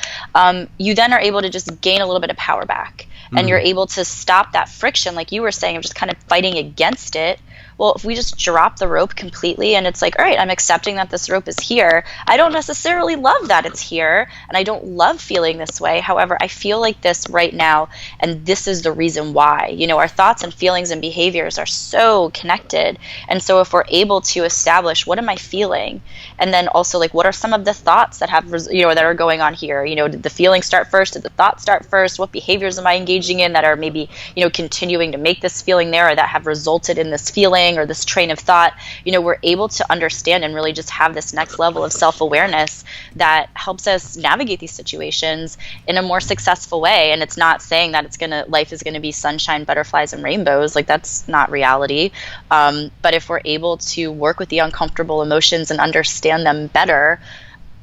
you then are able to just gain a little bit of power back. And you're able to stop that friction, like you were saying, of just kind of fighting against it. Well, if we just drop the rope completely and it's like, all right, I'm accepting that this rope is here. I don't necessarily love that it's here, and I don't love feeling this way. However, I feel like this right now, and this is the reason why. Our thoughts and feelings and behaviors are so connected. And so if we're able to establish, what am I feeling? And then also, like, what are some of the thoughts that have, that are going on here? Did the feelings start first? Did the thoughts start first? What behaviors am I engaging in that are maybe, continuing to make this feeling there, or that have resulted in this feeling or this train of thought? We're able to understand and really just have this next level of self-awareness that helps us navigate these situations in a more successful way. And it's not saying that life is going to be sunshine, butterflies, and rainbows. Like that's not reality. But if we're able to work with the uncomfortable emotions and understand them better,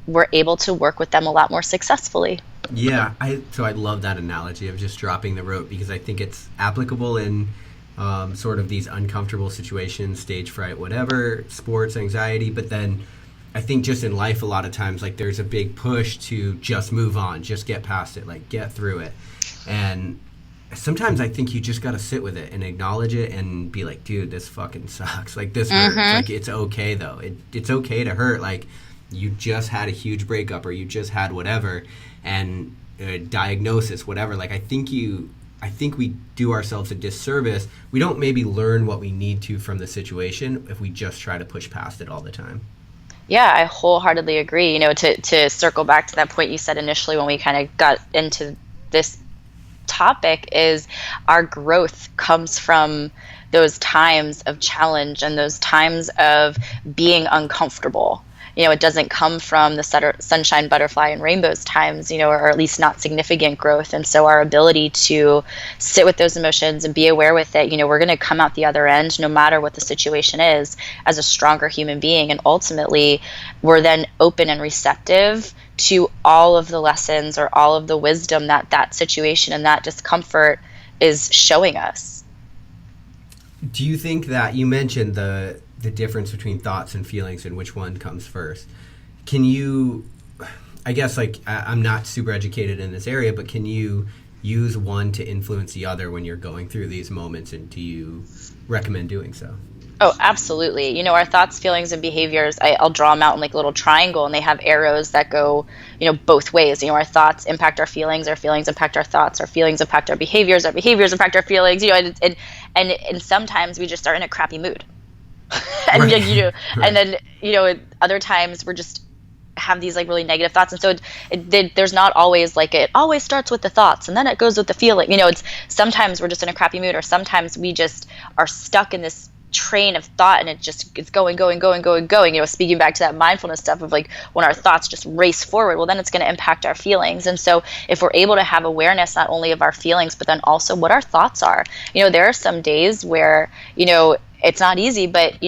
we're able to work with them a lot more successfully. Yeah, I love that analogy of just dropping the rope, because I think it's applicable in sort of these uncomfortable situations, stage fright, whatever, sports, anxiety. But then I think just in life, a lot of times, like there's a big push to just move on, just get past it, like get through it. And sometimes I think you just got to sit with it and acknowledge it and be like, dude, this fucking sucks. Like this hurts. Like it's okay though. It's okay to hurt. Like you just had a huge breakup, or you just had whatever, and a diagnosis, whatever. Like I think we do ourselves a disservice. We don't maybe learn what we need to from the situation if we just try to push past it all the time. Yeah, I wholeheartedly agree. To circle back to that point you said initially when we kind of got into this topic, is our growth comes from those times of challenge and those times of being uncomfortable. It doesn't come from the sunshine, butterfly, and rainbows times, or at least not significant growth. And so our ability to sit with those emotions and be aware with it, we're going to come out the other end, no matter what the situation is, as a stronger human being. And ultimately, we're then open and receptive to all of the lessons or all of the wisdom that situation and that discomfort is showing us. Do you think that you mentioned the difference between thoughts and feelings and which one comes first? Can you, I guess, like, I'm not super educated in this area, but can you use one to influence the other when you're going through these moments, and do you recommend doing so? Oh, absolutely. Our thoughts, feelings, and behaviors, I'll draw them out in like a little triangle, and they have arrows that go, both ways. Our thoughts impact our feelings impact our thoughts, our feelings impact our behaviors impact our feelings, and sometimes we just are in a crappy mood. And right. And then other times we're just have these like really negative thoughts, and so there's not always like it always starts with the thoughts and then it goes with the feeling. It's sometimes we're just in a crappy mood, or sometimes we just are stuck in this train of thought, and it's going. Speaking back to that mindfulness stuff of like when our thoughts just race forward, well then it's going to impact our feelings. And so if we're able to have awareness not only of our feelings but then also what our thoughts are, there are some days where it's not easy, but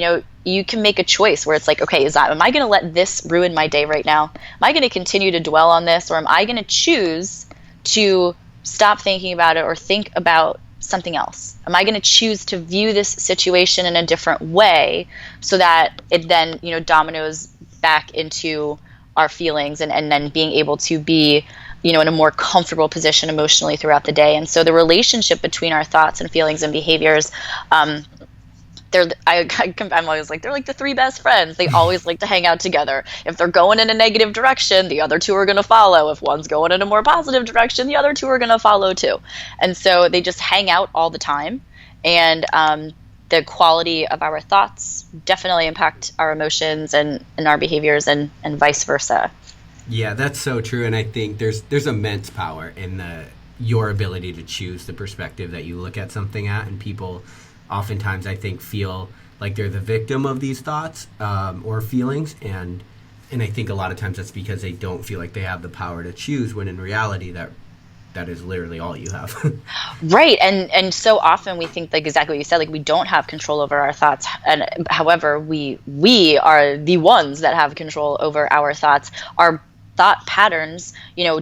you can make a choice where it's like, okay, am I going to let this ruin my day right now? Am I going to continue to dwell on this, or am I going to choose to stop thinking about it, or think about something else? Am I going to choose to view this situation in a different way so that it then, dominoes back into our feelings and then being able to be, in a more comfortable position emotionally throughout the day. And so the relationship between our thoughts and feelings and behaviors, I'm always like, they're like the three best friends. They always like to hang out together. If they're going in a negative direction, the other two are going to follow. If one's going in a more positive direction, the other two are going to follow too. And so they just hang out all the time. And the quality of our thoughts definitely impact our emotions and our behaviors and vice versa. Yeah, that's so true. And I think there's immense power in your ability to choose the perspective that you look at something at. And people oftentimes, I think, feel like they're the victim of these thoughts or feelings. And I think a lot of times that's because they don't feel like they have the power to choose, when in reality that is literally all you have. Right. And so often we think, like exactly what you said, like we don't have control over our thoughts. And however, we are the ones that have control over our thoughts. Our thought patterns,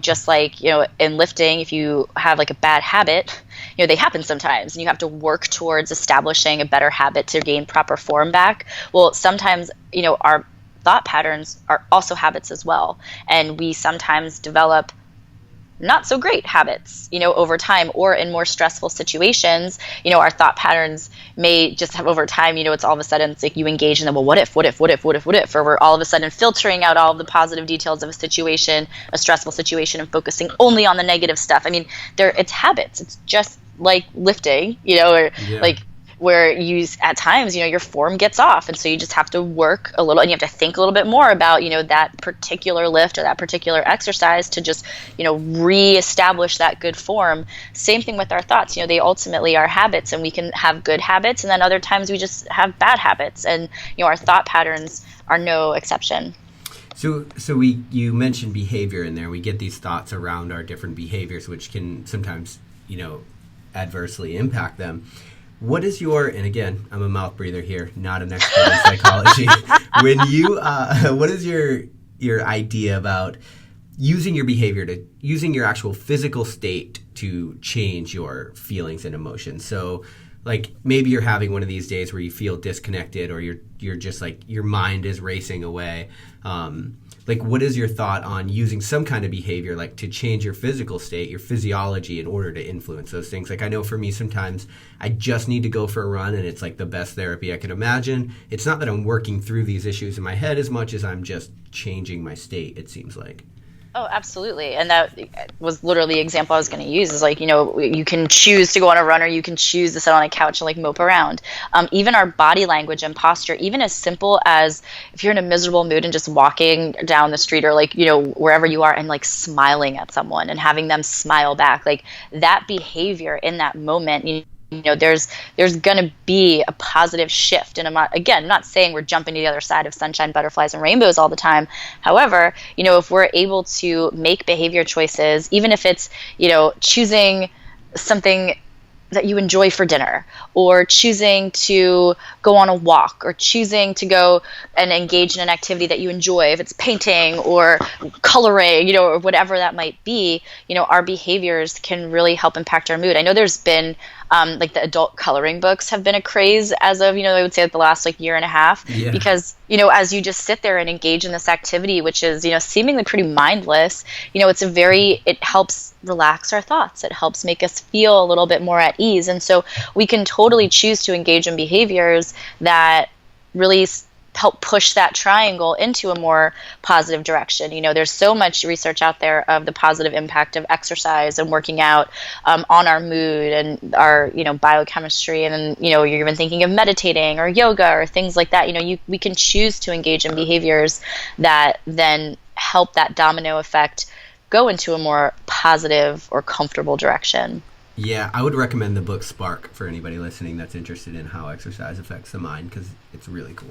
just like, in lifting, if you have like a bad habit, they happen sometimes and you have to work towards establishing a better habit to gain proper form back. Well, sometimes, our thought patterns are also habits as well. And we sometimes develop not so great habits, over time, or in more stressful situations, our thought patterns may just have over time, it's all of a sudden, it's like you engage in them. Well, what if, or we're all of a sudden filtering out all of the positive details of a situation, a stressful situation, and focusing only on the negative stuff. I mean, it's habits. It's just like lifting, like where you, at times, your form gets off. And so you just have to work a little, and you have to think a little bit more about, that particular lift or that particular exercise to just, reestablish that good form. Same thing with our thoughts. They ultimately are habits, and we can have good habits. And then other times we just have bad habits, and, our thought patterns are no exception. So you mentioned behavior in there. We get these thoughts around our different behaviors, which can sometimes, adversely impact them. What is and again, I'm a mouth breather here, not an expert in psychology. What is your idea about using your behavior using your actual physical state to change your feelings and emotions? So, like, maybe you're having one of these days where you feel disconnected, or you're just like, your mind is racing away. Like, what is your thought on using some kind of behavior, like, to change your physical state, your physiology, in order to influence those things? Like, I know for me, sometimes I just need to go for a run, and it's like the best therapy I can imagine. It's not that I'm working through these issues in my head as much as I'm just changing my state, it seems like. Oh, absolutely. And that was literally the example I was going to use, is like, you can choose to go on a run, or you can choose to sit on a couch and like mope around. Even our body language and posture, even as simple as if you're in a miserable mood and just walking down the street, or like, wherever you are, and like smiling at someone and having them smile back, like that behavior in that moment, there's going to be a positive shift. And I'm not saying we're jumping to the other side of sunshine, butterflies, and rainbows all the time. However, if we're able to make behavior choices, even if it's, choosing something that you enjoy for dinner, or choosing to go on a walk, or choosing to go and engage in an activity that you enjoy, if it's painting or coloring, or whatever that might be, our behaviors can really help impact our mood. I know there's been like the adult coloring books have been a craze as of, I would say like the last like year and a half, because, as you just sit there and engage in this activity, which is, seemingly pretty mindless, it helps relax our thoughts. It helps make us feel a little bit more at ease. And so we can totally choose to engage in behaviors that really help push that triangle into a more positive direction. There's so much research out there of the positive impact of exercise and working out on our mood and our, biochemistry. And then, you're even thinking of meditating or yoga or things like that. We can choose to engage in behaviors that then help that domino effect go into a more positive or comfortable direction. Yeah, I would recommend the book Spark for anybody listening that's interested in how exercise affects the mind, because it's really cool.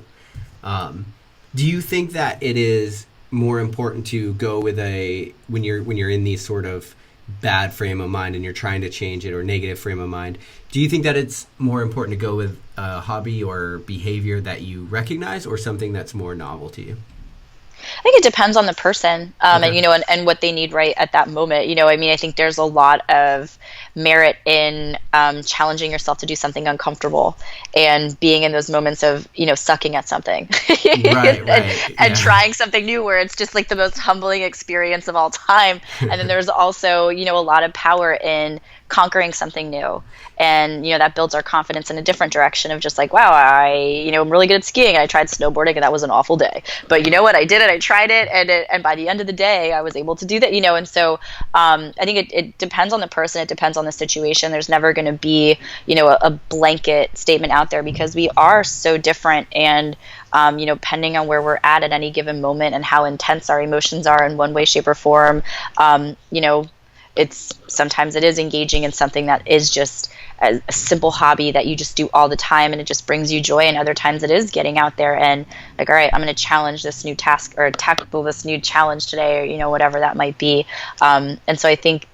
Do you think that it is more important to go with when you're in these sort of bad frame of mind and you're trying to change it, or negative frame of mind, do you think that it's more important to go with a hobby or behavior that you recognize, or something that's more novel to you? I think it depends on the person, Okay. and what they need right at that moment. I think there's a lot of merit in challenging yourself to do something uncomfortable and being in those moments of, sucking at something Right, and, right. and Yeah. trying something new where it's just like the most humbling experience of all time. And then there's also, a lot of power in conquering something new. And, that builds our confidence in a different direction of just like, wow, I'm really good at skiing. I tried snowboarding and that was an awful day. But you know what? I did it. I tried it. And by the end of the day, I was able to do that, And so I think it depends on the person. It depends on the situation. There's never going to be, a blanket statement out there because we are so different. And, depending on where we're at any given moment and how intense our emotions are in one way, shape, or form, sometimes it is engaging in something that is just a simple hobby that you just do all the time and it just brings you joy, and other times it is getting out there and like, all right, I'm going to challenge this new task or tackle this new challenge today, or whatever that might be. And so I think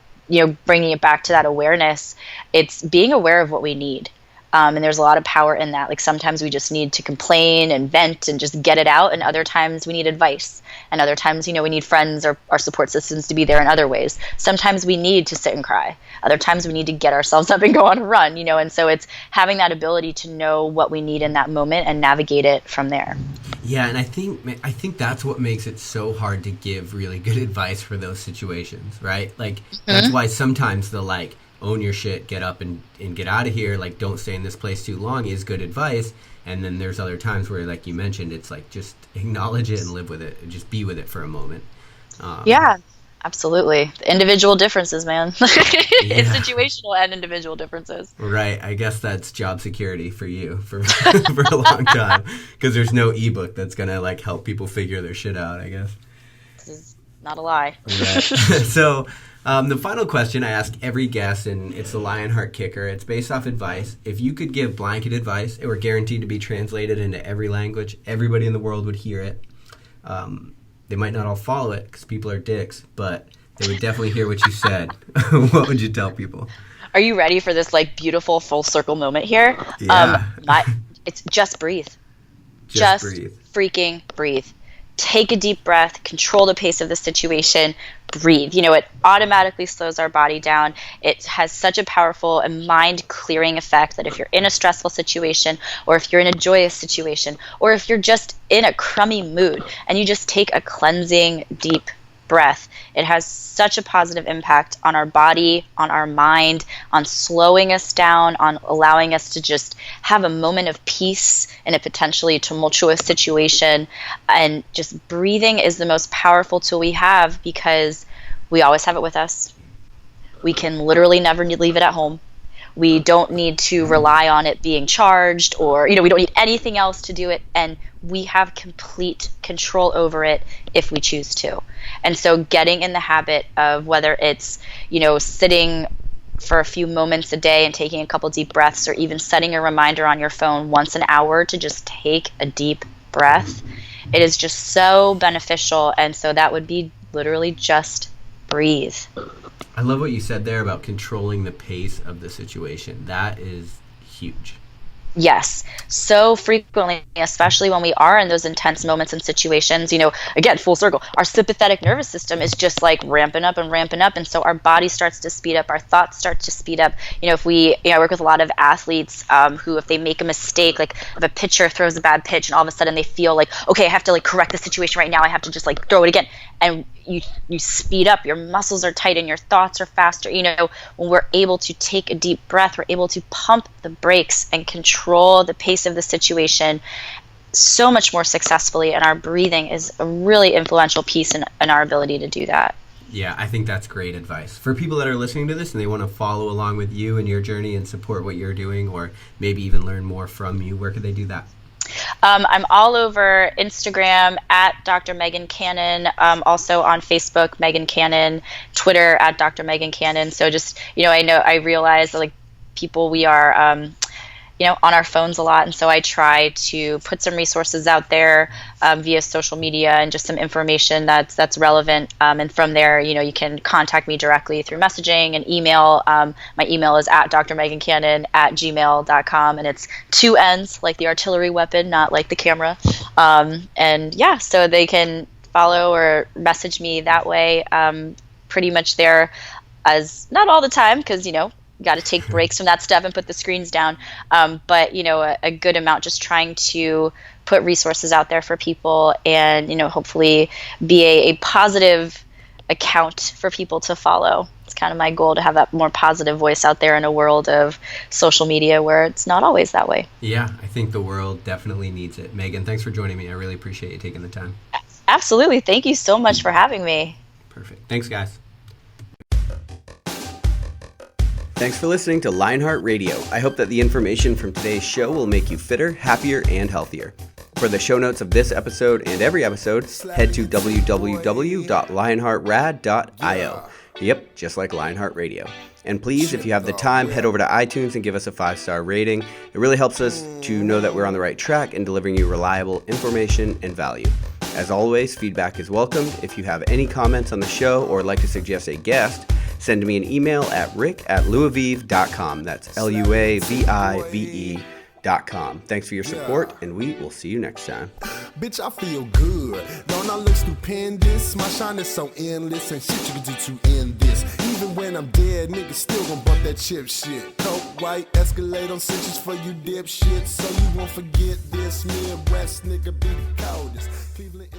bringing it back to that awareness, it's being aware of what we need. And there's a lot of power in that. Like sometimes we just need to complain and vent and just get it out. And other times we need advice. And other times, we need friends or our support systems to be there in other ways. Sometimes we need to sit and cry. Other times we need to get ourselves up and go on a run, And so it's having that ability to know what we need in that moment and navigate it from there. Yeah, and I think that's what makes it so hard to give really good advice for those situations, right? Like that's why sometimes the like own your shit, get up and get out of here, like don't stay in this place too long is good advice. And then there's other times where, like you mentioned, it's like just acknowledge it and live with it and just be with it for a moment. Yeah, absolutely. Individual differences, man. It's Yeah. situational and individual differences. Right. I guess that's job security for you for for a long time because there's no ebook that's gonna like help people figure their shit out, I guess. This is not a lie. Right. So the final question I ask every guest, and it's the Lionheart Kicker. It's based off advice. If you could give blanket advice, it were guaranteed to be translated into every language. Everybody in the world would hear it. They might not all follow it because people are dicks, but they would definitely hear what you said. What would you tell people? Are you ready for this like beautiful full circle moment here? Yeah. It's just breathe. Just breathe. Freaking breathe. Take a deep breath, control the pace of the situation, breathe. It automatically slows our body down. It has such a powerful and mind clearing effect that if you're in a stressful situation, or if you're in a joyous situation, or if you're just in a crummy mood and you just take a cleansing deep breath, it has such a positive impact on our body, on our mind, on slowing us down, on allowing us to just have a moment of peace in a potentially tumultuous situation. And just breathing is the most powerful tool we have because we always have it with us. We can literally never leave it at home. We don't need to rely on it being charged or, we don't need anything else to do it. And we have complete control over it if we choose to. And so getting in the habit of whether it's, sitting for a few moments a day and taking a couple deep breaths, or even setting a reminder on your phone once an hour to just take a deep breath, it is just so beneficial. And so that would be literally just breathe. I love what you said there about controlling the pace of the situation. That is huge. Yes, so frequently, especially when we are in those intense moments and situations, again, full circle, our sympathetic nervous system is just like ramping up and ramping up. And so our body starts to speed up, our thoughts start to speed up. If we, I work with a lot of athletes who, if they make a mistake, like if a pitcher throws a bad pitch and all of a sudden they feel like, okay, I have to like correct the situation right now. I have to just like throw it again. And you speed up, your muscles are tight and your thoughts are faster. When we're able to take a deep breath, we're able to pump the brakes and control the pace of the situation so much more successfully. And our breathing is a really influential piece in our ability to do that. Yeah, I think that's great advice. For people that are listening to this and they want to follow along with you and your journey and support what you're doing, or maybe even learn more from you, where could they do that? I'm all over Instagram at Dr. Megan Cannon, also on Facebook, Megan Cannon, Twitter at Dr. Megan Cannon. So just, I realize that like people, we are, on our phones a lot. And so I try to put some resources out there via social media and just some information that's relevant. And from there, you can contact me directly through messaging and email. My email is at drmegancannon@gmail.com. And it's 2 N's, like the artillery weapon, not like the camera. And yeah, so they can follow or message me that way. Pretty much there, as not all the time, because got to take breaks from that stuff and put the screens down. But a good amount, just trying to put resources out there for people, and hopefully be a positive account for people to follow. It's kind of my goal to have that more positive voice out there in a world of social media where it's not always that way. Yeah, I think the world definitely needs it. Megan, thanks for joining me. I really appreciate you taking the time. Absolutely. Thank you so much for having me. Perfect. Thanks, guys. Thanks for listening to Lionheart Radio. I hope that the information from today's show will make you fitter, happier, and healthier. For the show notes of this episode and every episode, head to www.lionheartrad.io. Yep, just like Lionheart Radio. And please, if you have the time, head over to iTunes and give us a 5-star rating. It really helps us to know that we're on the right track and delivering you reliable information and value. As always, feedback is welcomed. If you have any comments on the show or would like to suggest a guest, send me an email at rick@luavive.com. That's LUAVIVE.com. Thanks for your support, and we will see you next time. Bitch, I feel good. Don't I look stupendous? My shine is so endless, and shit you can do to end this. Even when I'm dead, niggas still gon' bump that chip shit. Coke, white, Escalade on cinches for you dipshit. So you won't forget this. Midwest nigga be the coldest. Cleveland.